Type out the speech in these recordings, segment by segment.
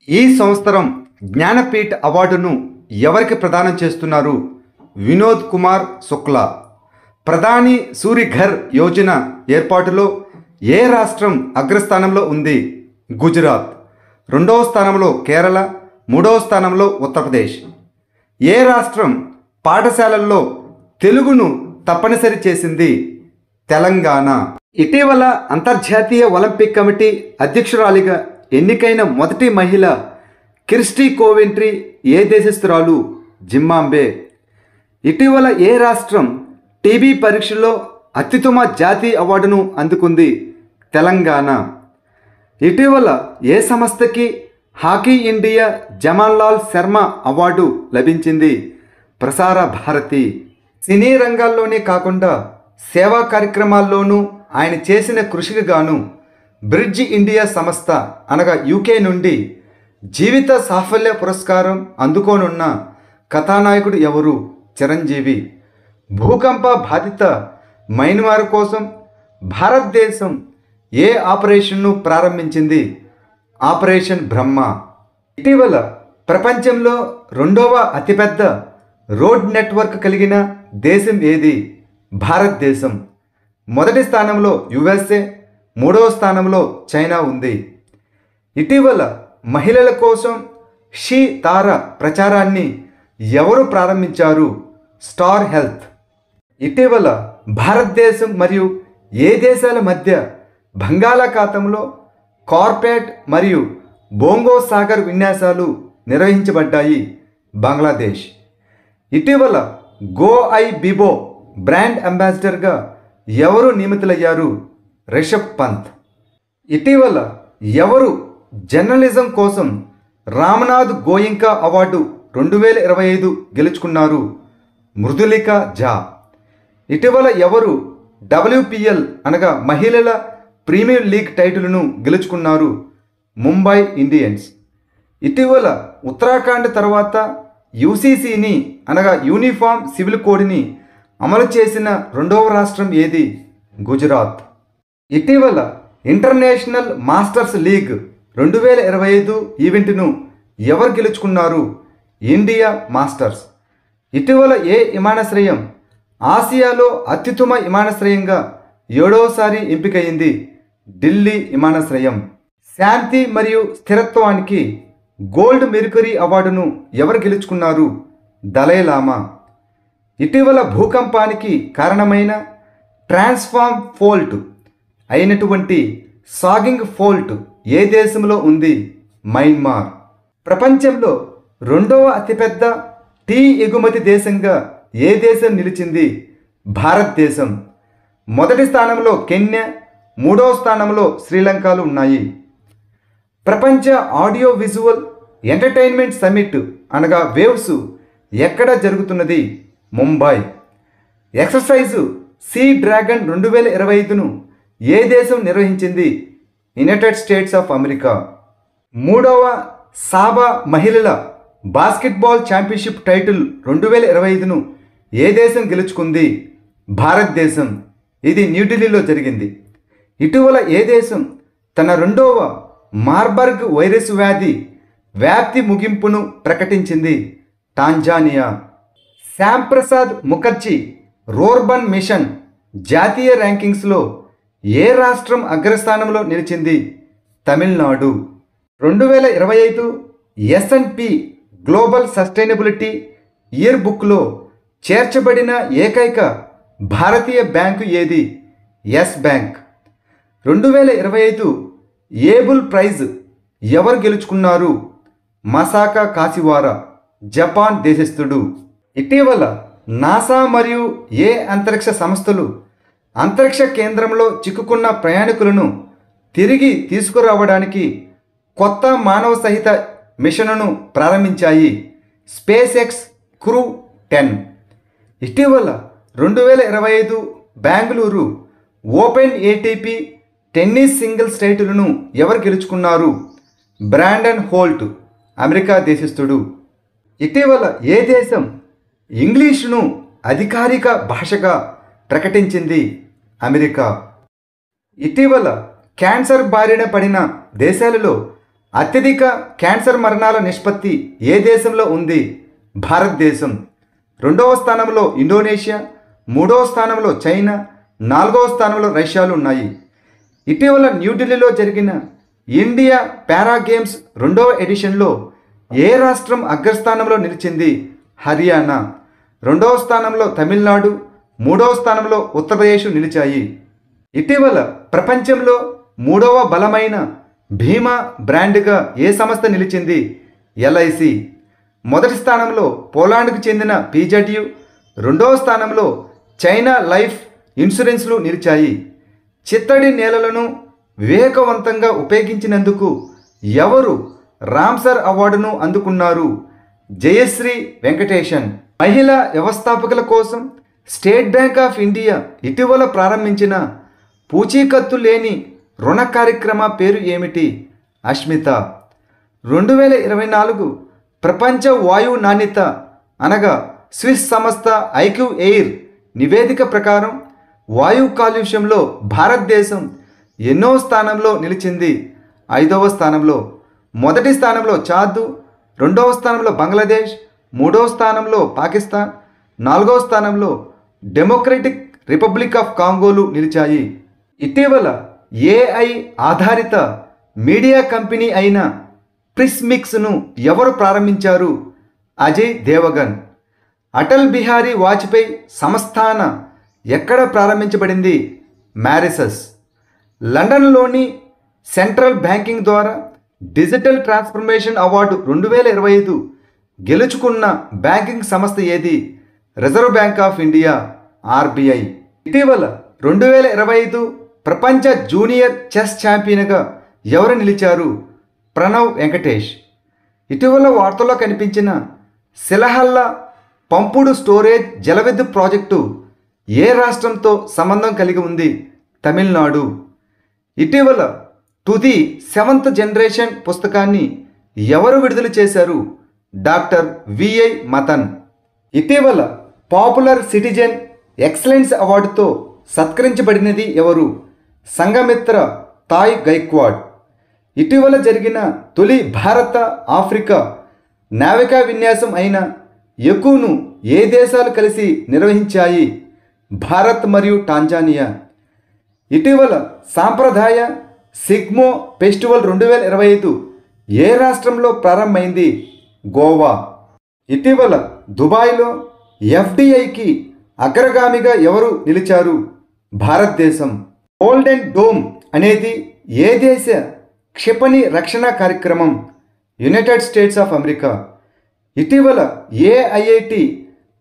ఈ సంవత్సరం జ్ఞానపీఠ్ అవార్డును ఎవరికి ప్రదానం చేస్తున్నారు? వినోద్ కుమార్ శుక్లా. ప్రధాని సూర్యఘర్ యోజన ఏర్పాటులో ఏ రాష్ట్రం అగ్రస్థానంలో ఉంది? గుజరాత్. రెండవ స్థానంలో కేరళ, మూడవ స్థానంలో ఉత్తరప్రదేశ్. ఏ రాష్ట్రం పాఠశాలల్లో తెలుగును తప్పనిసరి చేసింది? తెలంగాణ. ఇటీవల అంతర్జాతీయ ఒలింపిక్ కమిటీ అధ్యక్షురాలిగా ఎన్నికైన మొదటి మహిళ క్రిస్టీ కోవెంట్రీ ఏ దేశస్థురాలు? జింబాబ్వే. ఇటీవల ఏ రాష్ట్రం టీబీ పరీక్షల్లో అత్యుత్తమ జాతీయ అవార్డును అందుకుంది? తెలంగాణ. ఇటీవల ఏ సంస్థకి హాకీ ఇండియా జమన్లాల్ శర్మ అవార్డు లభించింది? ప్రసార భారతి. సినీ రంగాల్లోనే కాకుండా సేవా కార్యక్రమాల్లోనూ ఆయన చేసిన కృషికి గాను బ్రిడ్జ్ ఇండియా సంస్థ అనగా యూకే నుండి జీవిత సాఫల్య పురస్కారం అందుకోనున్న కథానాయకుడు ఎవరు? చిరంజీవి. భూకంప బాధిత మయన్మార్ కోసం భారతదేశం ఏ ఆపరేషన్ను ప్రారంభించింది? ఆపరేషన్ బ్రహ్మ. ఇటీవల ప్రపంచంలో రెండవ అతిపెద్ద రోడ్ నెట్వర్క్ కలిగిన దేశం ఏది? భారతదేశం. మొదటి స్థానంలో యుఎస్ఏ, మూడవ స్థానంలో చైనా ఉంది. ఇటీవల మహిళల కోసం షీ తార ప్రచారాన్ని ఎవరు ప్రారంభించారు? Star health. ఇటీవల భారతదేశం మరియు ఏ దేశాల మధ్య బంగాళాఖాతంలో కార్పెట్ మరియు బోంగో సాగర్ విన్యాసాలు నిర్వహించబడ్డాయి? బంగ్లాదేశ్. ఇటీవల గో ఐ బిబో బ్రాండ్ అంబాసిడర్గా ఎవరు నియమితులయ్యారు? రిషబ్ పంత్. ఇటీవల ఎవరు జర్నలిజం కోసం రామ్నాథ్ గోయింకా అవార్డు 2025 గెలుచుకున్నారు? మృదులిక ఝా. ఇటీవల ఎవరు WPL అనగా మహిళల ప్రీమియర్ లీగ్ టైటిల్ను గెలుచుకున్నారు? ముంబై ఇండియన్స్. ఇటీవల ఉత్తరాఖండ్ తర్వాత యూసీసీని అనగా యూనిఫామ్ సివిల్ కోడ్ని అమలు చేసిన రెండవ రాష్ట్రం ఏది? గుజరాత్. ఇటీవల ఇంటర్నేషనల్ మాస్టర్స్ లీగ్ 2025 ఈవెంట్ను ఎవరు గెలుచుకున్నారు? India masters. ఇటీవల ఏ విమానాశ్రయం ఆసియాలో అత్యుత్తమ విమానాశ్రయంగా 7వసారి ఎంపికయింది? ఢిల్లీ విమానాశ్రయం. శాంతి మరియు స్థిరత్వానికి గోల్డ్ మెర్క్యూరీ అవార్డును ఎవరు గెలుచుకున్నారు? దలైలామా. ఇటీవల భూకంపానికి కారణమైన ట్రాన్స్ఫార్మ్ ఫోల్ట్ అయినటువంటి సాగింగ్ ఫోల్ట్ ఏ దేశంలో ఉంది? మయన్మార్. ప్రపంచంలో రెండవ అతిపెద్ద టీ ఎగుమతి దేశంగా ఏ దేశం నిలిచింది? భారతదేశం. మొదటి స్థానంలో కెన్యా, మూడవ స్థానంలో శ్రీలంకలు ఉన్నాయి. ప్రపంచ ఆడియో విజువల్ ఎంటర్టైన్మెంట్ సమిట్ అనగా వేవ్స్ ఎక్కడ జరుగుతున్నది? ముంబై. ఎక్సర్సైజు సీ డ్రాగన్ 2025ను ఏ దేశం నిర్వహించింది? United states of America. మూడవ సాబా మహిళల బాస్కెట్బాల్ ఛాంపియన్షిప్ టైటిల్ 2025ను ఏ దేశం గెలుచుకుంది? భారతదేశం. ఇది న్యూఢిల్లీలో జరిగింది. ఇటీవల ఏ దేశం తన రెండవ మార్బర్గ్ వైరస్ వ్యాప్తి ముగింపును ప్రకటించింది? Tanzania. Shyamprasad Mukherjee rurban mission జాతీయ ర్యాంకింగ్స్లో ఏ రాష్ట్రం అగ్రస్థానంలో నిలిచింది? Tamil Nadu. 2025 S&P global sustainability year బుక్లో చేర్చబడిన ఏకైక భారతీయ బ్యాంకు ఏది? Yes bank. 2025 ఏబుల్ ప్రైజ్ ఎవరు గెలుచుకున్నారు? మసాకా కాసివారా, జపాన్ దేశస్థుడు. ఇటీవల నాసా మరియు ఏ అంతరిక్ష సంస్థలు అంతరిక్ష కేంద్రంలో చిక్కుకున్న ప్రయాణికులను తిరిగి తీసుకురావడానికి కొత్త మానవ సహిత మిషన్ను ప్రారంభించాయి? SpaceX Crew 10. ఇటీవల 2025 Bengaluru open ATP tennis singles టైటిల్ను ఎవరు గెలుచుకున్నారు? బ్రాండన్ హోల్ట్, అమెరికా దేశస్థుడు. ఇటీవల ఏ దేశం ఇంగ్లీషును అధికారిక భాషగా ప్రకటించింది? అమెరికా. ఇటీవల క్యాన్సర్ బారిన పడిన దేశాలలో అత్యధిక క్యాన్సర్ మరణాల నిష్పత్తి ఏ దేశంలో ఉంది? భారతదేశం. రెండవ స్థానంలో ఇండోనేషియా, మూడవ స్థానంలో చైనా, నాలుగవ స్థానంలో రష్యాలు ఉన్నాయి. ఇటీవల న్యూఢిల్లీలో జరిగిన ఇండియా పారా గేమ్స్ రెండవ ఎడిషన్లో ఏ రాష్ట్రం అగ్రస్థానంలో నిలిచింది? హర్యానా. రెండవ స్థానంలో తమిళనాడు, మూడవ స్థానంలో ఉత్తరప్రదేశ్ నిలిచాయి. ఇటీవల ప్రపంచంలో మూడవ బలమైన బీమా బ్రాండ్గా ఏ సంస్థ నిలిచింది? ఎల్ఐసి. మొదటి స్థానంలో పోలాండ్కు చెందిన పిజెడ్యు, రెండవ స్థానంలో చైనా లైఫ్ ఇన్సూరెన్స్లు నిలిచాయి. చిత్తడి నేలలను వివేకవంతంగా ఉపయోగించినందుకు ఎవరు రామ్సర్ అవార్డును అందుకున్నారు? జయశ్రీ వెంకటేశన్. మహిళా వ్యవస్థాపకుల కోసం స్టేట్ బ్యాంక్ ఆఫ్ ఇండియా ఇటీవల ప్రారంభించిన పూచీకత్తు లేని రుణ కార్యక్రమ పేరు ఏమిటి? అష్మిత. 2024 ప్రపంచ వాయు నాణ్యత అనగా స్విస్ సంస్థ ఐక్యూ ఎయిర్ నివేదిక ప్రకారం వాయు కాలుష్యంలో భారతదేశం ఎన్నో స్థానంలో నిలిచింది? 5వ స్థానంలో. మొదటి స్థానంలో చాద్, రెండవ స్థానంలో బంగ్లాదేశ్, మూడవ స్థానంలో పాకిస్తాన్, నాలుగవ స్థానంలో డెమోక్రటిక్ రిపబ్లిక్ ఆఫ్ కాంగోలు నిలిచాయి. ఇటీవల ఏఐ ఆధారిత మీడియా కంపెనీ అయిన ప్రిస్మిక్స్ను ఎవరు ప్రారంభించారు? అజయ్ దేవగన్. అటల్ బిహారీ వాజ్పేయి సంస్థాన ఎక్కడ ప్రారంభించబడింది? మారిషస్. లండన్లోని సెంట్రల్ బ్యాంకింగ్ ద్వారా డిజిటల్ ట్రాన్స్ఫర్మేషన్ అవార్డు 2025 గెలుచుకున్న బ్యాంకింగ్ సంస్థ ఏది? Reserve bank of India, RBI. ఇటీవల 2025 ప్రపంచ జూనియర్ చెస్ ఛాంపియన్గా ఎవరు నిలిచారు? ప్రణవ్ వెంకటేష్. ఇటీవల వార్తల్లో కనిపించిన సిలహల్లా పంపుడు స్టోరేజ్ జలవిద్యుత్ ప్రాజెక్టు ఏ రాష్ట్రంతో సంబంధం కలిగి ఉంది? తమిళనాడు. ఇటీవల తుది 7th జనరేషన్ పుస్తకాన్ని ఎవరు విడుదల చేశారు? Doctor V I Mathan. ఇటీవల పాపులర్ సిటిజన్ ఎక్సలెన్స్ అవార్డుతో సత్కరించబడినది ఎవరు? సంఘమిత్ర తాయ్ గైక్వాడ్. ఇటీవల జరిగిన తొలి భారత ఆఫ్రికా నావికా విన్యాసం అయిన ఎక్కును ఏ దేశాలు కలిసి నిర్వహించాయి? భారత్ మరియు టాంజానియా. ఇటీవల సాంప్రదాయ సిగ్మో ఫెస్టివల్ 2025 ఏ రాష్ట్రంలో ప్రారంభమైంది? గోవా. ఇటీవల దుబాయ్లో ఎఫ్డిఐకి అగ్రగామిగా ఎవరు నిలిచారు? భారతదేశం. గోల్డెన్ డోమ్ అనేది ఏ దేశ క్షిపణి రక్షణ కార్యక్రమం? United states of America. ఇటీవల ఏ ఐఐటి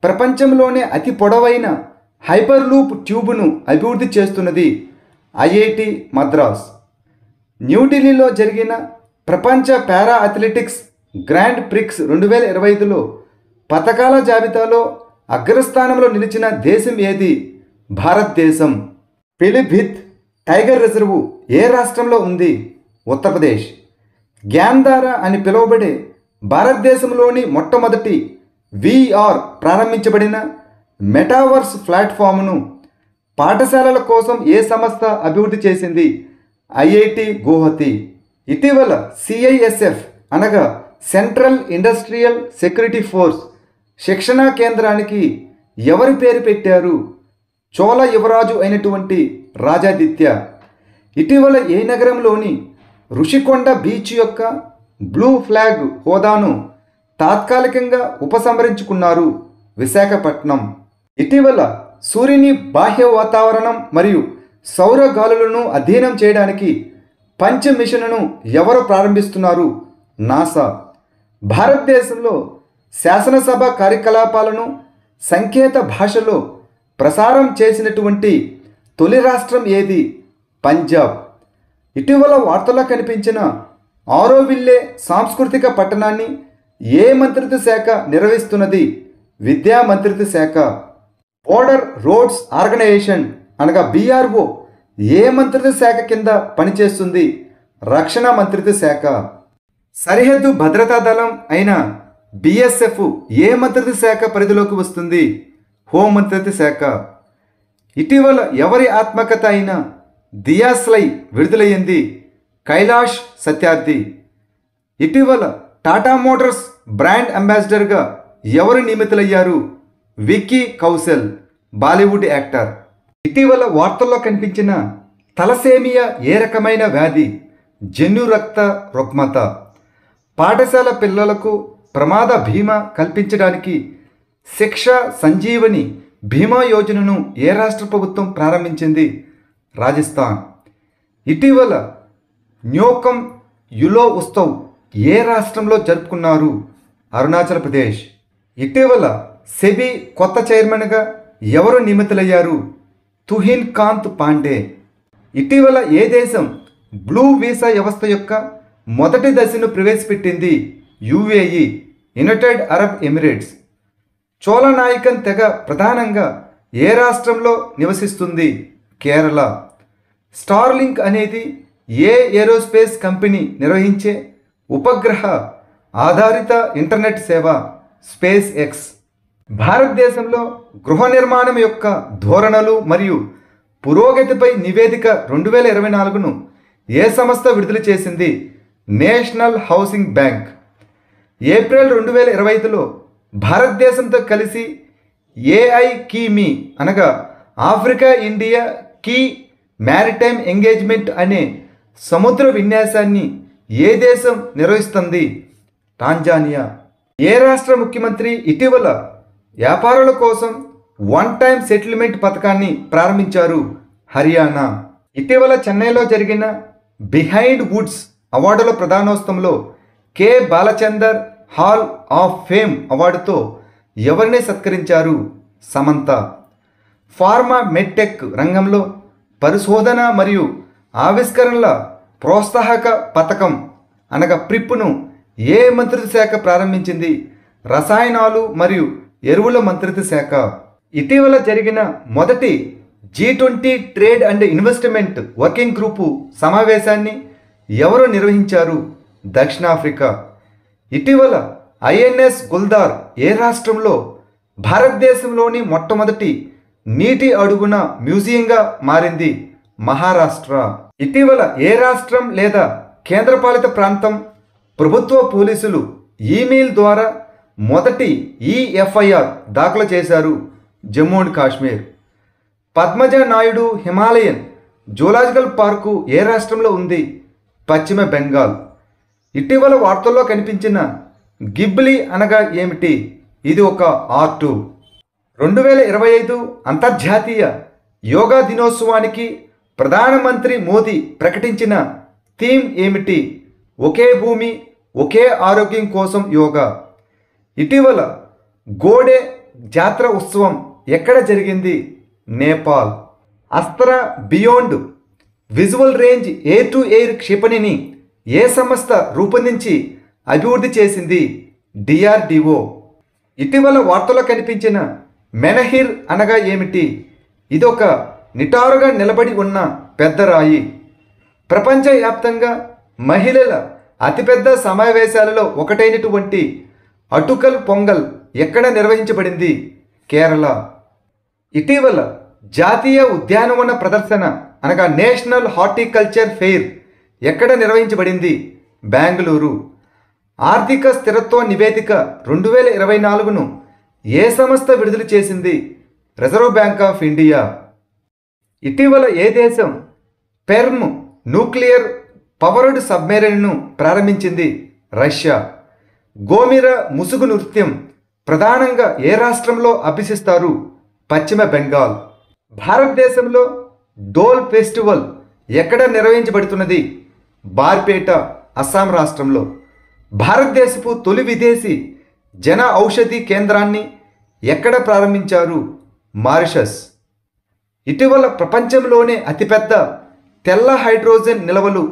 ప్రపంచంలోనే అతి పొడవైన హైపర్లూప్ ట్యూబ్ను అభివృద్ధి చేస్తున్నది? ఐఐటి మద్రాస్. న్యూఢిల్లీలో జరిగిన ప్రపంచ పారా అథ్లెటిక్స్ గ్రాండ్ ప్రిక్స్ 2025లో పతకాల జాబితాలో అగ్రస్థానంలో నిలిచిన దేశం ఏది? భారతదేశం. పిలిభిత్ టైగర్ రిజర్వు ఏ రాష్ట్రంలో ఉంది? ఉత్తరప్రదేశ్. గ్యాన్ధార అని పిలువబడే భారతదేశంలోని మొట్టమొదటి విఆర్ ప్రారంభించబడిన మెటావర్స్ ప్లాట్ఫామ్ను పాఠశాలల కోసం ఏ సంస్థ అభివృద్ధి చేసింది? ఐఐటి గువాహతి. ఇటీవల సిఐఎస్ఎఫ్ అనగా సెంట్రల్ ఇండస్ట్రియల్ సెక్యూరిటీ ఫోర్స్ శిక్షణా కేంద్రానికి ఎవరి పేరు పెట్టారు? చోళ యువరాజు అయినటువంటి రాజాదిత్య. ఇటీవల ఏ నగరంలోని ఋషికొండ బీచ్ యొక్క బ్లూ ఫ్లాగ్ హోదాను తాత్కాలికంగా ఉపసంహరించుకున్నారు? విశాఖపట్నం. ఇటీవల సూర్యుని బాహ్య వాతావరణం మరియు సౌర గాలులను అధ్యయనం చేయడానికి పంచ్ మిషన్ను ఎవరు ప్రారంభిస్తున్నారు? నాసా. భారతదేశంలో శాసనసభ కార్యకలాపాలను సంకేత భాషలో ప్రసారం చేసినటువంటి తొలి రాష్ట్రం ఏది? పంజాబ్. ఇటీవల వార్తల్లో కనిపించిన ఆరోవిల్లే సాంస్కృతిక పట్టణాన్ని ఏ మంత్రిత్వ శాఖ నిర్వహిస్తున్నది? విద్యా మంత్రిత్వ శాఖ. బోర్డర్ రోడ్స్ ఆర్గనైజేషన్ అనగా బిఆర్ఓ ఏ మంత్రిత్వ శాఖ కింద పనిచేస్తుంది? రక్షణ మంత్రిత్వ శాఖ. సరిహద్దు భద్రతా దళం అయిన బిఎస్ఎఫ్ ఏ మంత్రిత్వ శాఖ పరిధిలోకి వస్తుంది? హోం మంత్రిత్వ శాఖ. ఇటీవల ఎవరి ఆత్మకథ అయిన దియాస్లై విడుదలయ్యింది? కైలాష్ సత్యార్థి. ఇటీవల టాటా మోటార్స్ బ్రాండ్ అంబాసిడర్గా ఎవరు నియమితులయ్యారు? విక్కీ కౌశల్, బాలీవుడ్ యాక్టర్. ఇటీవల వార్తల్లో కనిపించిన తలసేమియా ఏ రకమైన వ్యాధి? జన్యు రక్త రుగ్మత. పాఠశాల పిల్లలకు ప్రమాద బీమా కల్పించడానికి శిక్ష సంజీవని బీమా యోజనను ఏ రాష్ట్ర ప్రభుత్వం ప్రారంభించింది? రాజస్థాన్. ఇటీవల న్యోకం యులో ఉత్సవ్ ఏ రాష్ట్రంలో జరుపుకున్నారు? అరుణాచల్ ప్రదేశ్. ఇటీవల సెబీ కొత్త చైర్మన్గా ఎవరు నియమితులయ్యారు? తుహిన్ కాంత్ పాండే. ఇటీవల ఏ దేశం బ్లూ వీసా వ్యవస్థ యొక్క మొదటి దశను ప్రవేశపెట్టింది? UAE, United Arab Emirates. Cholanayakan తెగ ప్రధానంగా ఏ రాష్ట్రంలో నివసిస్తుంది? కేరళ. స్టార్లింక్ అనేది ఏ ఏరోస్పేస్ కంపెనీ నిర్వహించే ఉపగ్రహ ఆధారిత ఇంటర్నెట్ సేవ? Space X. భారతదేశంలో గృహ నిర్మాణం యొక్క ధోరణులు మరియు పురోగతిపై నివేదిక 2024ను ఏ సంస్థ విడుదల చేసింది? National housing bank. ఏప్రిల్ 2025లో భారతదేశంతో కలిసి ఏఐ కీమీ అనగా Africa India key maritime engagement అనే సముద్ర విన్యాసాన్ని ఏ దేశం నిర్వహిస్తుంది? టాంజానియా. ఏ రాష్ట్ర ముఖ్యమంత్రి ఇటీవల వ్యాపారుల కోసం వన్ టైం సెటిల్మెంట్ పథకాన్ని ప్రారంభించారు? హర్యానా. ఇటీవల చెన్నైలో జరిగిన బిహైండ్ వుడ్స్ అవార్డుల ప్రదానోత్సవంలో K Balachander hall of fame అవార్డుతో ఎవరిని సత్కరించారు? సమంత. ఫార్మా మెడ్టెక్ రంగంలో పరిశోధన మరియు ఆవిష్కరణల ప్రోత్సాహక పథకం అనగా ప్రిప్ను ఏ మంత్రిత్వ శాఖ ప్రారంభించింది? రసాయనాలు మరియు ఎరువుల మంత్రిత్వ శాఖ. ఇటీవల జరిగిన మొదటి G20 trade and investment working group సమావేశాన్ని ఎవరు నిర్వహించారు? దక్షిణాఫ్రికా. ఇటీవల ఐఎన్ఎస్ గుల్దార్ ఏ రాష్ట్రంలో భారతదేశంలోని మొట్టమొదటి నీటి అడుగున మ్యూజియంగా మారింది? మహారాష్ట్ర. ఇటీవల ఏ రాష్ట్రం లేదా కేంద్రపాలిత ప్రాంతం ప్రభుత్వ పోలీసులు ఈమెయిల్ ద్వారా మొదటి ఈఎఫ్ఐఆర్ దాఖలు చేశారు? Jammu and Kashmir. Padmaja Naidu Himalayan zoological park ఏ రాష్ట్రంలో ఉంది? పశ్చిమ బెంగాల్. ఇటీవల వార్తల్లో కనిపించిన గిబ్లీ అనగా ఏమిటి? ఇది ఒక ఆర్టు. 2025 అంతర్జాతీయ యోగా దినోత్సవానికి ప్రధానమంత్రి మోదీ ప్రకటించిన థీమ్ ఏమిటి? ఒకే భూమి ఒకే ఆరోగ్యం కోసం యోగా. ఇటీవల గోడే జాతర ఉత్సవం ఎక్కడ జరిగింది? Nepal. Astra beyond visual range air to air క్షిపణిని ఏ సంస్థ రూపొందించి అభివృద్ధి చేసింది? డిఆర్డిఓ. ఇటీవల వార్తలో కనిపించిన మెనహిర్ అనగా ఏమిటి? ఇదొక నిటారుగా నిలబడి ఉన్న పెద్ద రాయి. ప్రపంచవ్యాప్తంగా మహిళల అతిపెద్ద సమావేశాలలో ఒకటైనటువంటి అటుకల్ పొంగల్ ఎక్కడ నిర్వహించబడింది? కేరళ. ఇటీవల జాతీయ ఉద్యానవన ప్రదర్శన అనగా నేషనల్ హార్టికల్చర్ ఫెయిర్ ఎక్కడ నిర్వహించబడింది? బెంగళూరు. ఆర్థిక స్థిరత్వ నివేదిక 2024ను ఏ సంస్థ విడుదల చేసింది? Reserve bank of India. ఇటీవల ఏ దేశం పెర్మ్ న్యూక్లియర్ పవర్డ్ సబ్మెరైన్ను ప్రారంభించింది? రష్యా. గోమిర ముసుగు నృత్యం ప్రధానంగా ఏ రాష్ట్రంలో అభ్యసిస్తారు? పశ్చిమ బెంగాల్. భారతదేశంలో డోల్ ఫెస్టివల్ ఎక్కడ నిర్వహించబడుతున్నది? బార్పేట, అస్సాం రాష్ట్రంలో. భారతదేశపు తొలి విదేశీ జన ఔషధి కేంద్రాన్ని ఎక్కడ ప్రారంభించారు? మారిషస్. ఇటీవల ప్రపంచంలోనే అతిపెద్ద తెల్ల హైడ్రోజన్ నిల్వలు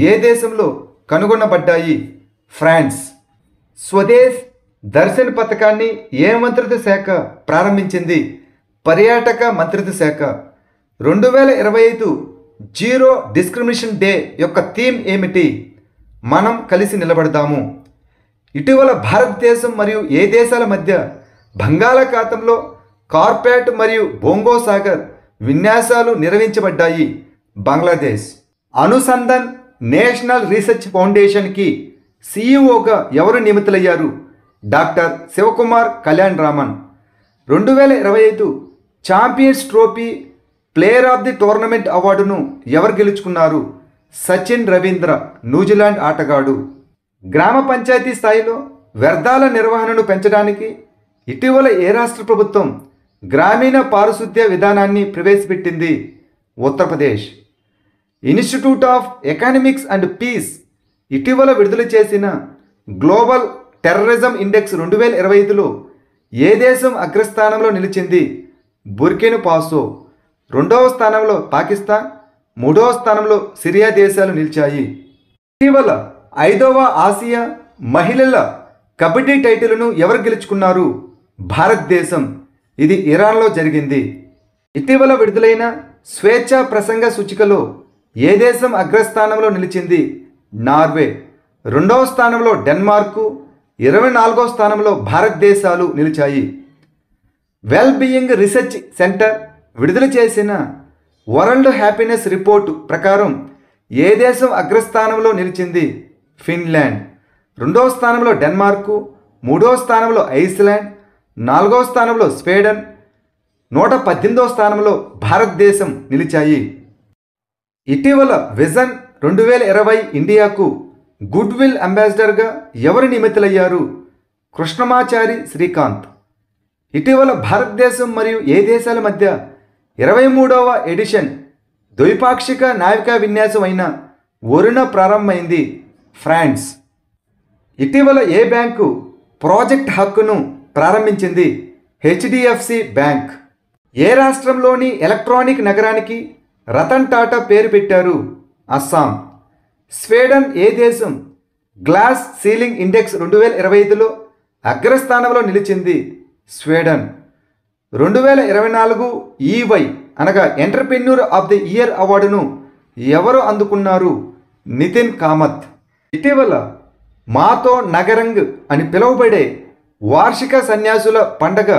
ఏ దేశంలో కనుగొనబడ్డాయి? ఫ్రాన్స్. స్వదేశ్ దర్శన్ పథకాన్ని ఏ మంత్రిత్వ శాఖ ప్రారంభించింది? పర్యాటక మంత్రిత్వ శాఖ. 2025 జీరో డిస్క్రిమినేషన్ డే యొక్క థీమ్ ఏమిటి? మనం కలిసి నిలబడదాము. ఇటీవల భారతదేశం మరియు ఏ దేశాల మధ్య బంగాళాఖాతంలో కార్పేట్ మరియు బోంగో సాగర్ విన్యాసాలు నిర్వహించబడ్డాయి? బంగ్లాదేశ్. అనుసంధాన్ నేషనల్ రీసెర్చ్ ఫౌండేషన్కి సిఇఓగా ఎవరు నియమితులయ్యారు? Doctor Shivakumar Kalyan Raman. 2025 Champions Trophy player of the tournament అవార్డును ఎవరు గెలుచుకున్నారు? సచిన్ రవీంద్ర, న్యూజిలాండ్ ఆటగాడు. గ్రామ పంచాయతీ స్థాయిలో వ్యర్థాల నిర్వహణను పెంచడానికి ఇటీవల ఏ రాష్ట్ర ప్రభుత్వం గ్రామీణ పారిశుద్ధ్య విధానాన్ని ప్రవేశపెట్టింది? Uttar Pradesh. Institute of Economics and Peace ఇటీవల విడుదల చేసిన గ్లోబల్ టెర్రరిజం ఇండెక్స్ 2025లో ఏ దేశం అగ్రస్థానంలో నిలిచింది? Burkina Faso. 2వ స్థానంలో పాకిస్తాన్, 3వ స్థానంలో సిరియా దేశాలు నిలిచాయి. ఇటీవల 5వ ఆసియా మహిళల కబడ్డీ టైటిల్ను ఎవరు గెలుచుకున్నారు? భారతదేశం. ఇది ఇరాన్లో జరిగింది. ఇటీవల విడుదలైన స్వేచ్ఛా ప్రసంగ సూచికలో ఏ దేశం అగ్రస్థానంలో నిలిచింది? నార్వే. 2వ స్థానంలో డెన్మార్కు, 24వ స్థానంలో భారతదేశాలు నిలిచాయి. వెల్ బీయింగ్ రీసెర్చ్ సెంటర్ విడుదల చేసిన వరల్డ్ హ్యాపీనెస్ రిపోర్టు ప్రకారం ఏ దేశం అగ్రస్థానంలో నిలిచింది? ఫిన్లాండ్. 2వ స్థానంలో డెన్మార్కు, 3వ స్థానంలో ఐస్లాండ్, 4వ స్థానంలో స్వీడన్, 118వ స్థానంలో భారతదేశం నిలిచాయి. ఇటీవల విజన్ 2020 ఇండియాకు గుడ్ విల్ అంబాసిడర్గా ఎవరు నియమితులయ్యారు? కృష్ణమాచారి శ్రీకాంత్. ఇటీవల భారతదేశం మరియు ఏ దేశాల మధ్య 23వ ఎడిషన్ ద్వైపాక్షిక నావికా విన్యాసం అయిన వరుణ ప్రారంభమైంది? ఫ్రాన్స్. ఇటీవల ఏ బ్యాంకు ప్రాజెక్ట్ హక్కును ప్రారంభించింది? HDFC bank. ఏ రాష్ట్రంలోని ఎలక్ట్రానిక్ నగరానికి రతన్ టాటా పేరు పెట్టారు? అస్సాం. స్వీడన్ ఏ దేశం గ్లాస్ సీలింగ్ ఇండెక్స్ 2025లో అగ్రస్థానంలో నిలిచింది? స్వీడన్. 2024 ఈవై అనగా ఎంటర్ప్రెన్యూర్ ఆఫ్ ది ఇయర్ అవార్డును ఎవరు అందుకున్నారు? నితిన్ కామత్. ఇటీవల మాతో నగరంగ్ అని పిలువబడే వార్షిక సన్యాసుల పండగ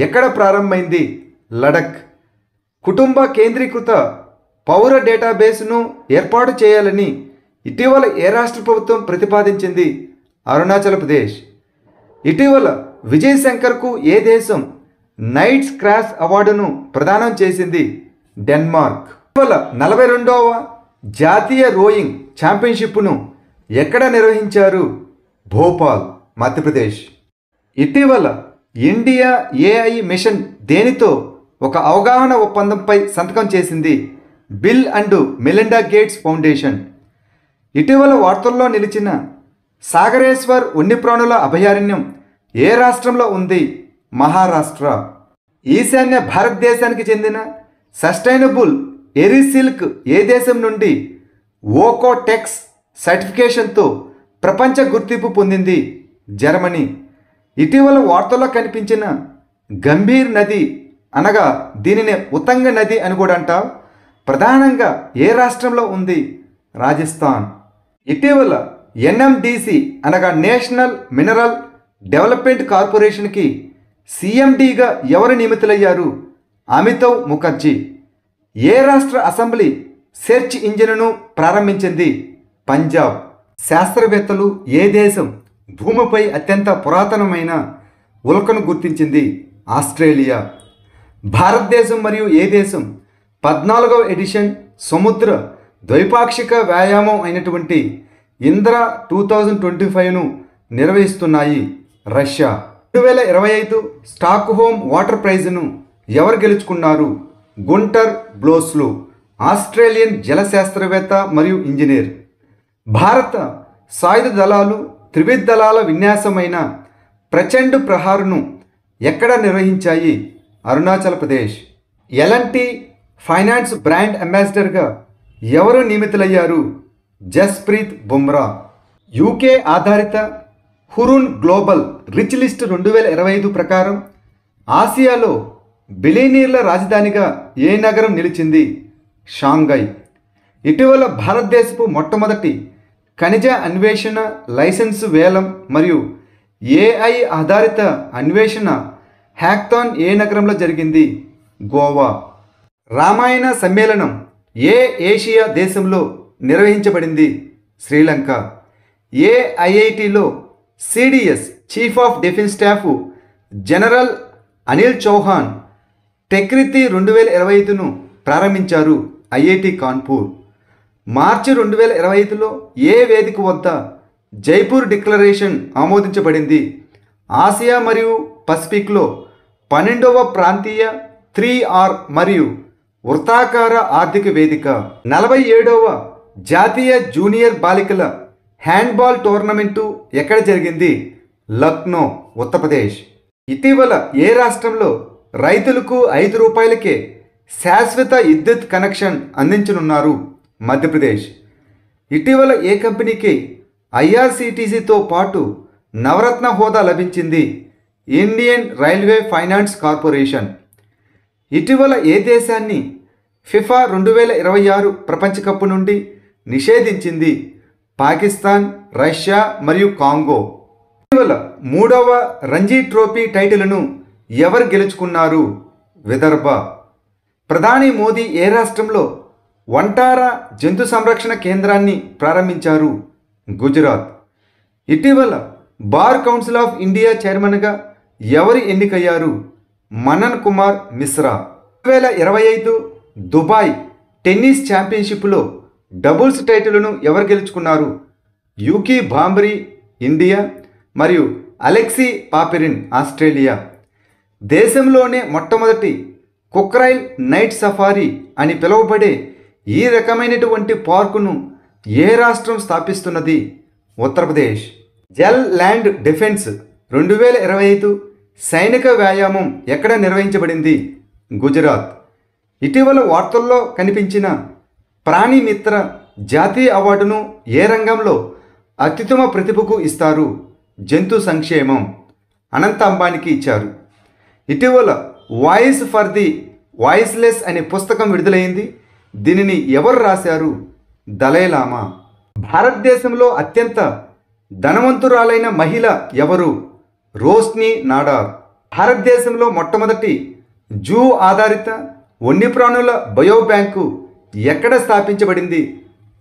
ఎక్కడ ప్రారంభమైంది? లడక్. కుటుంబ కేంద్రీకృత పౌర డేటాబేస్ను ఏర్పాటు చేయాలని ఇటీవల ఏ రాష్ట్ర ప్రభుత్వం ప్రతిపాదించింది? అరుణాచల్ ప్రదేశ్. ఇటీవల విజయ్ శంకర్కు ఏ దేశం నైట్స్ క్రాస్ అవార్డును ప్రదానం చేసింది? డెన్మార్క్. ఇటీవల 42వ జాతీయ రోయింగ్ ఛాంపియన్షిప్ను ఎక్కడ నిర్వహించారు? భోపాల్, మధ్యప్రదేశ్. ఇటీవల ఇండియా ఏఐ మిషన్ దేనితో ఒక అవగాహన ఒప్పందంపై సంతకం చేసింది? Bill and Melinda gates foundation. ఇటీవల వార్తల్లో నిలిచిన సాగరేశ్వర్ వన్యప్రాణుల అభయారణ్యం ఏ రాష్ట్రంలో ఉంది? మహారాష్ట్ర. ఈశాన్య భారతదేశానికి చెందిన సస్టైనబుల్ ఎరిసిల్క్ ఏ దేశం నుండి ఓకోటెక్స్ సర్టిఫికేషన్తో ప్రపంచ గుర్తింపు పొందింది? జర్మనీ. ఇటీవల వార్తల్లో కనిపించిన గంభీర్ నది అనగా దీనిని ఉతంగ నది అని కూడా అంటారు, ప్రధానంగా ఏ రాష్ట్రంలో ఉంది? రాజస్థాన్. ఇటీవల ఎన్ఎండిసి అనగా నేషనల్ మినరల్ డెవలప్మెంట్ కార్పొరేషన్కి సిఎండిగా ఎవరు నియమితులయ్యారు? అమితవ్ ముఖర్జీ. ఏ రాష్ట్ర అసెంబ్లీ సెర్చ్ ఇంజిన్ను ప్రారంభించింది? పంజాబ్. శాస్త్రవేత్తలు ఏ దేశం భూమిపై అత్యంత పురాతనమైన ఉల్కను గుర్తించింది? ఆస్ట్రేలియా. భారతదేశం మరియు ఏ దేశం 14వ ఎడిషన్ సముద్ర ద్వైపాక్షిక వ్యాయామం అయినటువంటి ఇంద్ర 2025ను నిర్వహిస్తున్నాయి? రష్యా. 2025 స్టాక్ హోమ్ వాటర్ ప్రైజ్ను ఎవరు గెలుచుకున్నారు? గుంటర్ బ్లోస్లు, ఆస్ట్రేలియన్ జల శాస్త్రవేత్త మరియు ఇంజనీర్. భారత సాయుధ దళాలు త్రివిధ దళాల విన్యాసమైన ప్రచండ్ ప్రహార్ను ఎక్కడ నిర్వహించాయి? Arunachal Pradesh. L N T finance brand అంబాసిడర్గా ఎవరు నియమితులయ్యారు? జస్ప్రీత్ బుమ్రా. యూకే ఆధారిత హురున్ గ్లోబల్ రిచ్ లిస్ట్ 2025 ప్రకారం ఆసియాలో బిలియనీర్ల రాజధానిగా ఏ నగరం నిలిచింది? షాంఘై. ఇటీవల భారతదేశపు మొట్టమొదటి ఖనిజ అన్వేషణ లైసెన్సు వేలం మరియు ఏఐ ఆధారిత అన్వేషణ హ్యాక్థాన్ ఏ నగరంలో జరిగింది? గోవా. రామాయణ సమ్మేళనం ఏ ఏషియా దేశంలో నిర్వహించబడింది? శ్రీలంక. ఏ ఐఐటిలో CDS chief of defence staff general Anil Chauhan Techkriti 2025ను ప్రారంభించారు ఐఐటి కాన్పూర్. మార్చి 2025లో ఏ వేదిక వద్ద జైపూర్ డిక్లరేషన్ ఆమోదించబడింది? ఆసియా మరియు పసిఫిక్లో 12వ ప్రాంతీయ 3R మరియు వృత్తాకార ఆర్థిక వేదిక. 47వ జాతీయ జూనియర్ బాలికల హ్యాండ్బాల్ టోర్నమెంటు ఎక్కడ జరిగింది? లక్నో, ఉత్తరప్రదేశ్. ఇటీవల ఏ రాష్ట్రంలో రైతులకు ₹5కే శాశ్వత విద్యుత్ కనెక్షన్ అందించనున్నారు? మధ్యప్రదేశ్. ఇటీవల ఏ కంపెనీకి ఐఆర్సిటిసితో పాటు నవరత్న హోదా లభించింది? Indian railway finance corporation. ఇటీవల ఏ దేశాన్ని ఫిఫా 2026 ప్రపంచ కప్ నుండి నిషేధించింది? పాకిస్తాన్, రష్యా మరియు కాంగో. ఇటీవల 3వ రంజీ ట్రోఫీ టైటిల్ను ఎవరు గెలుచుకున్నారు? విదర్భ. ప్రధాని మోదీ ఏ రాష్ట్రంలో వంటారా జంతు సంరక్షణ కేంద్రాన్ని ప్రారంభించారు? గుజరాత్. ఇటీవల బార్ కౌన్సిల్ ఆఫ్ ఇండియా చైర్మన్గా ఎవరు ఎన్నికయ్యారు? మనన్ కుమార్ మిశ్రా. 2025 దుబాయ్ టెన్నిస్ ఛాంపియన్షిప్లో డబుల్స్ టైటిల్ను ఎవరు గెలుచుకున్నారు? యూకీ భాంబ్రీ, ఇండియా మరియు అలెక్సీ పాపిరిన్, ఆస్ట్రేలియా. దేశంలోనే మొట్టమొదటి కుక్రైల్ నైట్ సఫారీ అని పిలువబడే ఈ రకమైనటువంటి పార్కును ఏ రాష్ట్రం స్థాపిస్తున్నది? ఉత్తరప్రదేశ్. జల్ ల్యాండ్ డిఫెన్స్ 2025 సైనిక వ్యాయామం ఎక్కడ నిర్వహించబడింది? గుజరాత్. ఇటీవల వార్తల్లో కనిపించిన ప్రాణిమిత్ర జాతీయ అవార్డును ఏ రంగంలో అత్యుత్తమ ప్రతిభకు ఇస్తారు? జంతు సంక్షేమం. అనంత అంబానీకి ఇచ్చారు. ఇటీవల వాయిస్ ఫర్ ది వాయిస్లెస్ అనే పుస్తకం విడుదలైంది. దీనిని ఎవరు రాశారు? దలైలామా. భారతదేశంలో అత్యంత ధనవంతురాలైన మహిళ ఎవరు? రోష్ని నాడార్. భారతదేశంలో మొట్టమొదటి జూ ఆధారిత వన్యప్రాణుల బయోబ్యాంకు ఎక్కడ స్థాపించబడింది?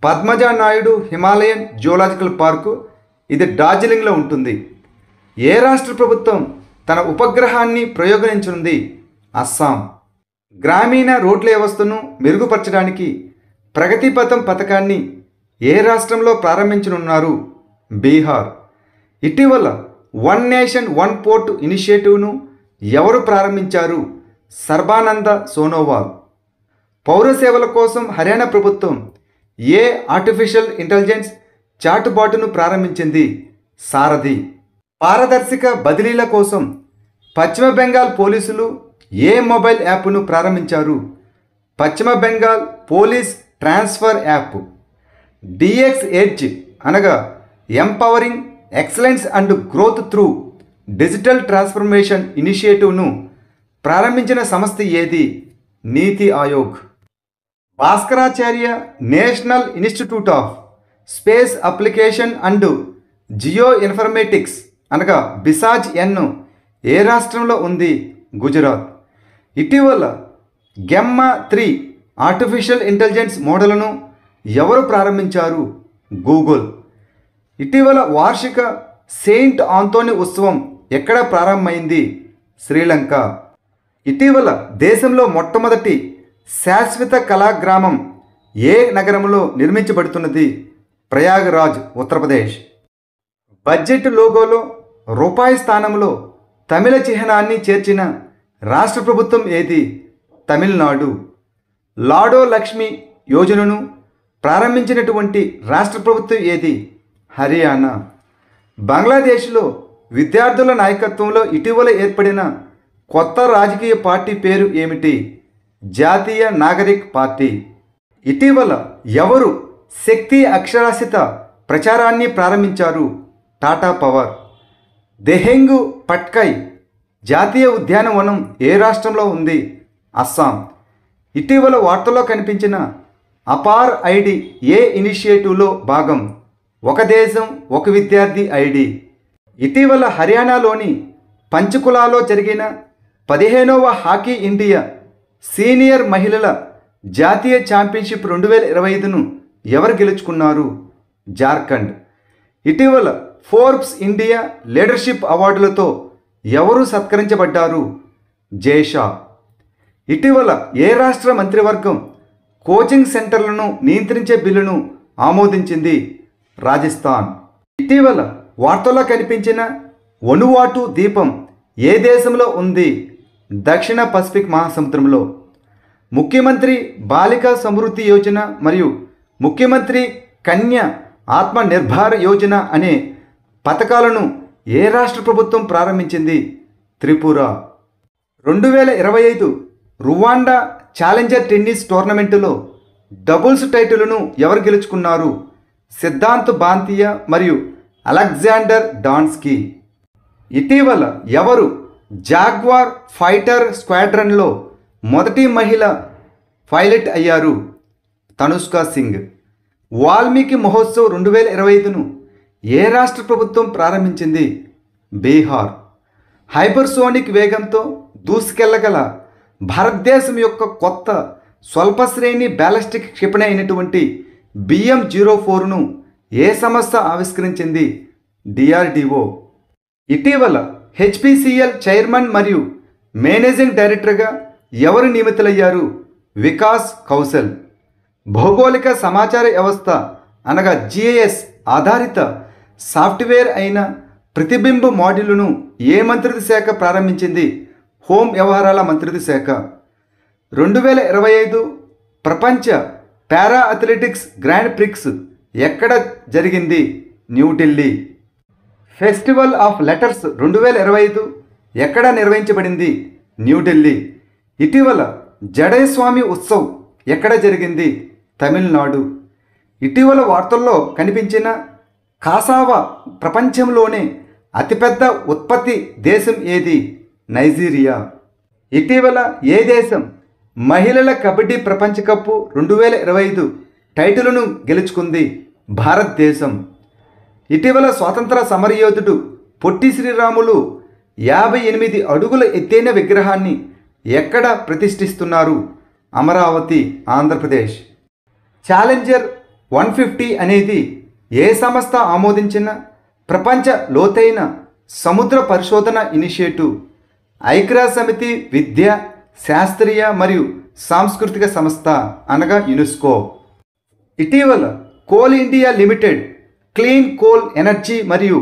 Padmaja Naidu Himalayan zoological park. ఇది డార్జిలింగ్లో ఉంటుంది. ఏ రాష్ట్ర ప్రభుత్వం తన ఉపగ్రహాన్ని ప్రయోగించనుంది? అస్సాం. గ్రామీణ రోడ్ల వ్యవస్థను మెరుగుపరచడానికి ప్రగతి పథం పథకాన్ని ఏ రాష్ట్రంలో ప్రారంభించనున్నారు? బీహార్. ఇటీవల వన్ నేషన్ వన్ పోర్ట్ ఇనిషియేటివ్ను ఎవరు ప్రారంభించారు? సర్బానంద సోనోవాల్. పౌర సేవల కోసం హర్యానా ప్రభుత్వం ఏ ఆర్టిఫిషియల్ ఇంటెలిజెన్స్ చాటుబాటును ప్రారంభించింది? సారథి. పారదర్శక బదిలీల కోసం పశ్చిమ బెంగాల్ పోలీసులు ఏ మొబైల్ యాప్ను ప్రారంభించారు? పశ్చిమ Bengal police transfer app. D X edge అనగా empowering excellence and growth through digital transformation ఇనిషియేటివ్ను ప్రారంభించిన సంస్థ ఏది? Niti Aayog. Bhaskaracharya national institute of space application and geo informatics అనగా బిసాజ్ ఎన్ ఏ రాష్ట్రంలో ఉంది? గుజరాత్. ఇటీవల గెమ్మా 3 ఆర్టిఫిషియల్ ఇంటెలిజెన్స్ మోడల్ను ఎవరు ప్రారంభించారు? గూగుల్. ఇటీవల వార్షిక సెయింట్ ఆంథోనీ ఉత్సవం ఎక్కడ ప్రారంభమైంది? శ్రీలంక. ఇటీవల దేశంలో మొట్టమొదటి శాశ్వత కళాగ్రామం ఏ నగరంలో నిర్మించబడుతున్నది? ప్రయాగరాజ్, ఉత్తరప్రదేశ్. బడ్జెట్ లోగోలో రూపాయి స్థానంలో తమిళ చిహ్నాన్ని చేర్చిన రాష్ట్ర ప్రభుత్వం ఏది? తమిళనాడు. లాడో లక్ష్మి యోజనను ప్రారంభించినటువంటి రాష్ట్ర ప్రభుత్వం ఏది? హర్యానా. బంగ్లాదేశ్లో విద్యార్థుల నాయకత్వంలో ఇటీవల ఏర్పడిన కొత్త రాజకీయ పార్టీ పేరు ఏమిటి? జాతీయ నాగరిక్ పార్టీ. ఇటీవల ఎవరు శక్తి అక్షరాస్యత ప్రచారాన్ని ప్రారంభించారు? టాటా పవర్. దెహెంగు పట్కై జాతీయ ఉద్యానవనం ఏ రాష్ట్రంలో ఉంది? అస్సాం. ఇటీవల వార్తల్లో కనిపించిన అపార్ ఐడి ఏ ఇనిషియేటివ్లో భాగం? ఒక దేశం ఒక విద్యార్థి ఐడి. ఇటీవల హర్యానాలోని పంచకులాలో జరిగిన 15వ హాకీ ఇండియా సీనియర్ మహిళల జాతీయ ఛాంపియన్షిప్ 2025ను ఎవరు గెలుచుకున్నారు? జార్ఖండ్. ఇటీవల ఫోర్బ్స్ ఇండియా లీడర్షిప్ అవార్డులతో ఎవరు సత్కరించబడ్డారు? జైషా. ఇటీవల ఏ రాష్ట్ర మంత్రివర్గం కోచింగ్ సెంటర్లను నియంత్రించే బిల్లును ఆమోదించింది? రాజస్థాన్. ఇటీవల వార్తల్లో కనిపించిన వనువాటు ద్వీపం ఏ దేశంలో ఉంది? దక్షిణ పసిఫిక్ మహాసముద్రంలో. ముఖ్యమంత్రి బాలికా సమృద్ధి యోజన మరియు ముఖ్యమంత్రి కన్య ఆత్మనిర్భర్ యోజన అనే పథకాలను ఏ రాష్ట్ర ప్రభుత్వం ప్రారంభించింది? త్రిపుర. 2025 రువాండా ఛాలెంజర్ టెన్నిస్ టోర్నమెంటులో డబుల్స్ టైటిల్ను ఎవరు గెలుచుకున్నారు? సిద్ధాంత్ బాంతియా మరియు అలెగ్జాండర్ డాన్స్కీ. ఇటీవల ఎవరు జాగ్వార్ ఫైటర్ స్క్వాడ్రన్లో మొదటి మహిళ పైలట్ అయ్యారు? తనుష్క సింగ్. వాల్మీకి మహోత్సవ్ 2025ను ఏ రాష్ట్ర ప్రభుత్వం ప్రారంభించింది? బీహార్. హైపర్సోనిక్ వేగంతో దూసుకెళ్లగల భారతదేశం యొక్క కొత్త స్వల్పశ్రేణి బ్యాలిస్టిక్ క్షిపణి అయినటువంటి BM-04ను ఏ సంస్థ ఆవిష్కరించింది? DRDO. ఇటీవల HPCL చైర్మన్ మరియు మేనేజింగ్ డైరెక్టర్గా ఎవరు నియమితులయ్యారు? వికాస్ కౌశల్. భౌగోళిక సమాచార వ్యవస్థ అనగా GIS ఆధారిత సాఫ్ట్వేర్ అయిన ప్రతిబింబ్ మాడ్యూల్ను ఏ మంత్రిత్వ శాఖ ప్రారంభించింది? హోం వ్యవహారాల మంత్రిత్వ శాఖ. 2025 ప్రపంచ పారా అథ్లెటిక్స్ గ్రాండ్ ప్రిక్స్ ఎక్కడ జరిగింది? న్యూఢిల్లీ. ఫెస్టివల్ ఆఫ్ లెటర్స్ 2025 ఎక్కడ నిర్వహించబడింది? న్యూఢిల్లీ. ఇటీవల జడేస్వామి ఉత్సవ్ ఎక్కడ జరిగింది? తమిళనాడు. ఇటీవల వార్తల్లో కనిపించిన కాసావా ప్రపంచంలోనే అతిపెద్ద ఉత్పత్తి దేశం ఏది? నైజీరియా. ఇటీవల ఏ దేశం మహిళల కబడ్డీ ప్రపంచ కప్ 2025 టైటిల్ను గెలుచుకుంది? భారతదేశం. ఇటీవల స్వాతంత్ర సమరయోధుడు పొట్టి శ్రీరాములు 58 అడుగుల ఎత్తైన విగ్రహాన్ని ఎక్కడ ప్రతిష్ఠిస్తున్నారు? అమరావతి, ఆంధ్రప్రదేశ్. ఛాలెంజర్ 150 అనేది ఏ సంస్థ ఆమోదించిన ప్రపంచ లోతైన సముద్ర పరిశోధన ఇనిషియేటివ్? ఐక్యరాజ్య సమితి విద్య, శాస్త్రీయ మరియు సాంస్కృతిక సంస్థ అనగా యునెస్కో. ఇటీవల coal India limited clean coal energy మరియు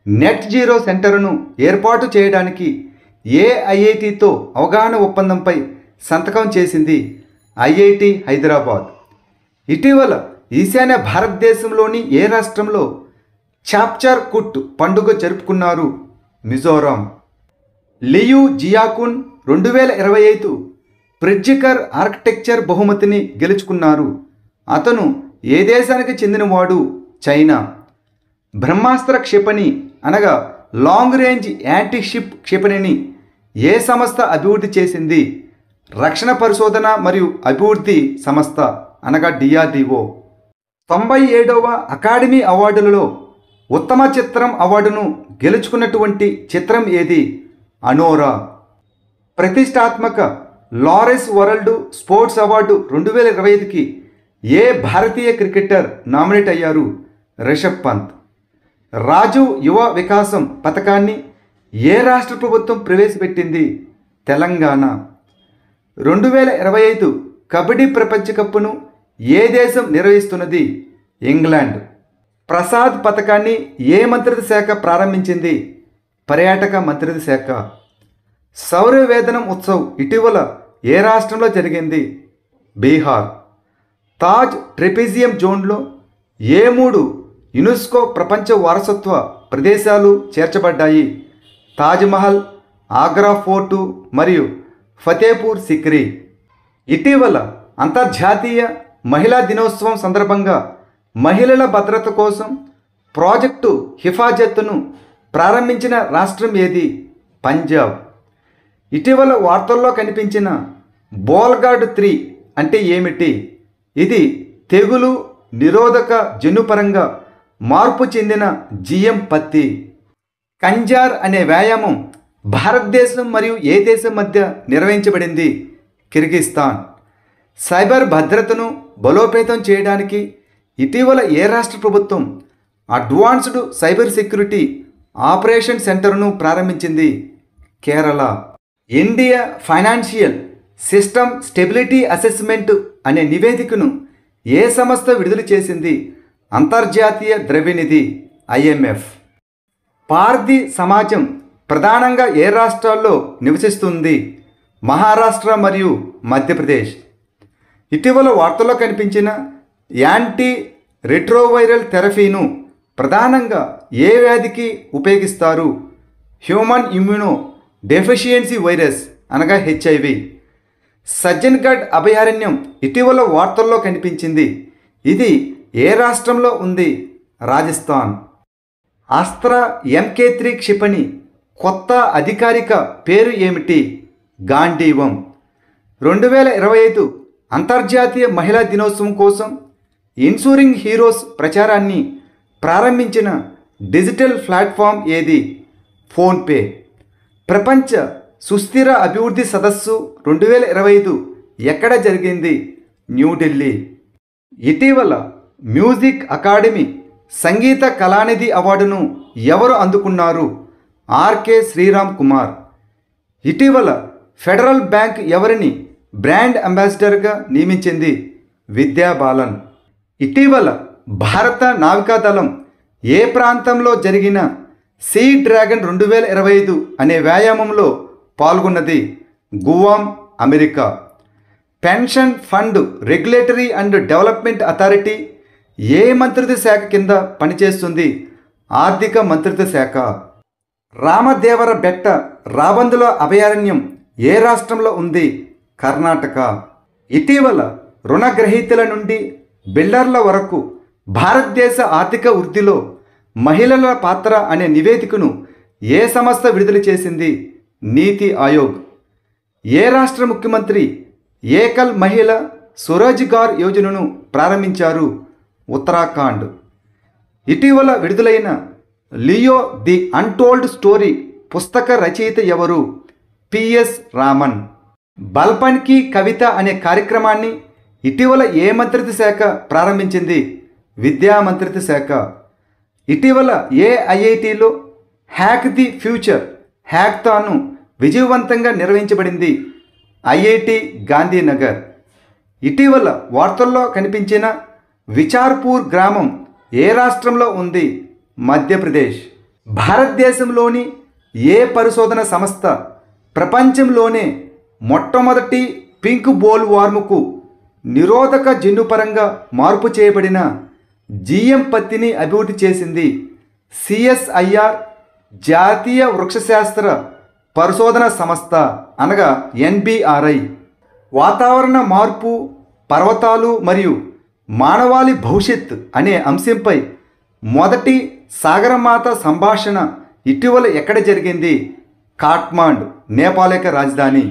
నెట్ జీరో సెంటర్ను ఏర్పాటు చేయడానికి ఏ IITతో అవగాహన ఒప్పందంపై సంతకం చేసింది? IIT హైదరాబాద్. ఇటీవల ఈశాన్య భారతదేశంలోని ఏ రాష్ట్రంలో చాప్చార్ కుట్ పండుగ జరుపుకున్నారు? మిజోరాం. లియు జియాకున్ 2025 ప్రిడ్జికర్ ఆర్కిటెక్చర్ బహుమతిని గెలుచుకున్నారు. అతను ఏ దేశానికి చెందినవాడు? చైనా. బ్రహ్మాస్త్ర క్షిపణి అనగా లాంగ్ రేంజ్ యాంటీ షిప్ క్షిపణిని ఏ సంస్థ అభివృద్ధి చేసింది? రక్షణ పరిశోధన మరియు అభివృద్ధి సంస్థ అనగా DRDO. 97వ అకాడమీ అవార్డులలో ఉత్తమ చిత్రం అవార్డును గెలుచుకున్నటువంటి చిత్రం ఏది? అనోరా. ప్రతిష్టాత్మక లారెస్ వరల్డ్ స్పోర్ట్స్ అవార్డు 2025కి ఏ భారతీయ క్రికెటర్ నామినేట్ అయ్యారు? రిషబ్ పంత్. రాజీవ్ యువ వికాసం పథకాన్ని ఏ రాష్ట్ర ప్రభుత్వం ప్రవేశపెట్టింది? తెలంగాణ. 2025 కబడ్డీ ప్రపంచ కప్ను ఏ దేశం నిర్వహిస్తున్నది? ఇంగ్లాండ్. ప్రసాద్ పథకాన్ని ఏ మంత్రిత్వ శాఖ ప్రారంభించింది? పర్యాటక మంత్రిత్వ శాఖ. సౌర వేదనం ఉత్సవ్ ఇటీవల ఏ రాష్ట్రంలో జరిగింది? బీహార్. తాజ్ ట్రెపీజియం జోన్లో ఏ 3 యునెస్కో ప్రపంచ వారసత్వ ప్రదేశాలు చేర్చబడ్డాయి? తాజ్మహల్, ఆగ్రా ఫోర్టు మరియు ఫతేపూర్ సిక్రీ. ఇటీవల అంతర్జాతీయ మహిళా దినోత్సవం సందర్భంగా మహిళల భద్రత కోసం ప్రాజెక్టు హిఫాజత్తును ప్రారంభించిన రాష్ట్రం ఏది? పంజాబ్. ఇటీవల వార్తల్లో కనిపించిన బోల్గార్డ్ 3 అంటే ఏమిటి? ఇది తెగులు నిరోధక జన్యుపరంగా మార్పు చెందిన GM పత్తి. కంజార్ అనే వ్యాయామం భారతదేశం మరియు ఏ దేశం మధ్య నిర్వహించబడింది? కిర్గిస్తాన్. సైబర్ భద్రతను బలోపేతం చేయడానికి ఇటీవల ఏ రాష్ట్ర ప్రభుత్వం అడ్వాన్స్డ్ సైబర్ సెక్యూరిటీ ఆపరేషన్ సెంటర్ను ప్రారంభించింది Kerala. India financial system stability assessment అనే నివేదికను ఏ సంస్థ విడుదల చేసింది? అంతర్జాతీయ ద్రవ్యనిధి IMF. పార్దీ సమాజం ప్రధానంగా ఏ రాష్ట్రాల్లో నివసిస్తుంది? మహారాష్ట్ర మరియు మధ్యప్రదేశ్. ఇటీవల వార్తల్లో కనిపించిన యాంటీ రెట్రోవైరల్ థెరపీను ప్రధానంగా ఏ వ్యాధికి ఉపయోగిస్తారు? హ్యూమన్ ఇమ్యూనో డెఫిషియన్సీ వైరస్ అనగా HIV. సజ్జన్గఢ్ అభయారణ్యం ఇటీవల వార్తల్లో కనిపించింది. ఇది ఏ రాష్ట్రంలో ఉంది? రాజస్థాన్. అస్త్ర MK3 క్షిపణి కొత్త అధికారిక పేరు ఏమిటి? గాంధీవం. 2025 అంతర్జాతీయ మహిళా దినోత్సవం కోసం ఇన్సూరింగ్ హీరోస్ ప్రచారాన్ని ప్రారంభించిన డిజిటల్ ప్లాట్ఫామ్ ఏది? ఫోన్పే. ప్రపంచ సుస్థిర అభివృద్ధి సదస్సు 2025 ఎక్కడ జరిగింది? న్యూఢిల్లీ. ఇటీవల మ్యూజిక్ అకాడమీ సంగీత కళానిధి అవార్డును ఎవరు అందుకున్నారు? RK శ్రీరామ్ కుమార్. ఇటీవల ఫెడరల్ బ్యాంక్ ఎవరిని బ్రాండ్ అంబాసిడర్గా నియమించింది? విద్యా బాలన్. ఇటీవల భారత నావికాదళం ఏ ప్రాంతంలో జరిగిన సీ డ్రాగన్ 2025 అనే వ్యాయామంలో పాల్గొన్నది? Guam, America. Pension fund regulatory and development authority ఏ మంత్రిత్వ శాఖ కింద పనిచేస్తుంది? ఆర్థిక మంత్రిత్వ శాఖ. రామదేవర బెట్ట రాబందుల అభయారణ్యం ఏ రాష్ట్రంలో ఉంది? కర్ణాటక. ఇటీవల రుణగ్రహీతల నుండి బిల్డర్ల వరకు భారతదేశ ఆర్థిక వృద్ధిలో మహిళల పాత్ర అనే నివేదికను ఏ సంస్థ విడుదల చేసింది? నీతి ఆయోగ్. ఏ రాష్ట్ర ముఖ్యమంత్రి ఏకల్ మహిళ స్వరోజ్గార్ యోజనను ప్రారంభించారు? ఉత్తరాఖండ్. ఇటీవల విడుదలైన లియో ది అన్టోల్డ్ స్టోరీ పుస్తక రచయిత ఎవరు? PS రామన్. బల్పన్ కి కవిత అనే కార్యక్రమాన్ని ఇటీవల ఏ మంత్రిత్వ శాఖ ప్రారంభించింది? విద్యా మంత్రిత్వ శాఖ. ఇటీవల ఏ IITలో హ్యాక్ ది ఫ్యూచర్ హ్యాక్థాన్ను విజయవంతంగా నిర్వహించబడింది? IIT గాంధీనగర్. ఇటీవల వార్తల్లో కనిపించిన విచార్పూర్ గ్రామం ఏ రాష్ట్రంలో ఉంది? మధ్యప్రదేశ్. భారతదేశంలోని ఏ పరిశోధన సంస్థ ప్రపంచంలోనే మొట్టమొదటి పింక్ బోల్ వార్ముకు నిరోధక జన్యుపరంగా మార్పు చేయబడిన GM పత్తిని అభివృద్ధి చేసింది? CSIR జాతీయ వృక్షశాస్త్ర పరిశోధన సంస్థ అనగా NBRI. వాతావరణ మార్పు, పర్వతాలు మరియు మానవాళి భవిష్యత్ అనే అంశంపై మొదటి సాగరమాత సంభాషణ ఇటీవల ఎక్కడ జరిగింది? కాఠ్మండు, నేపాల్ యొక్క రాజధాని.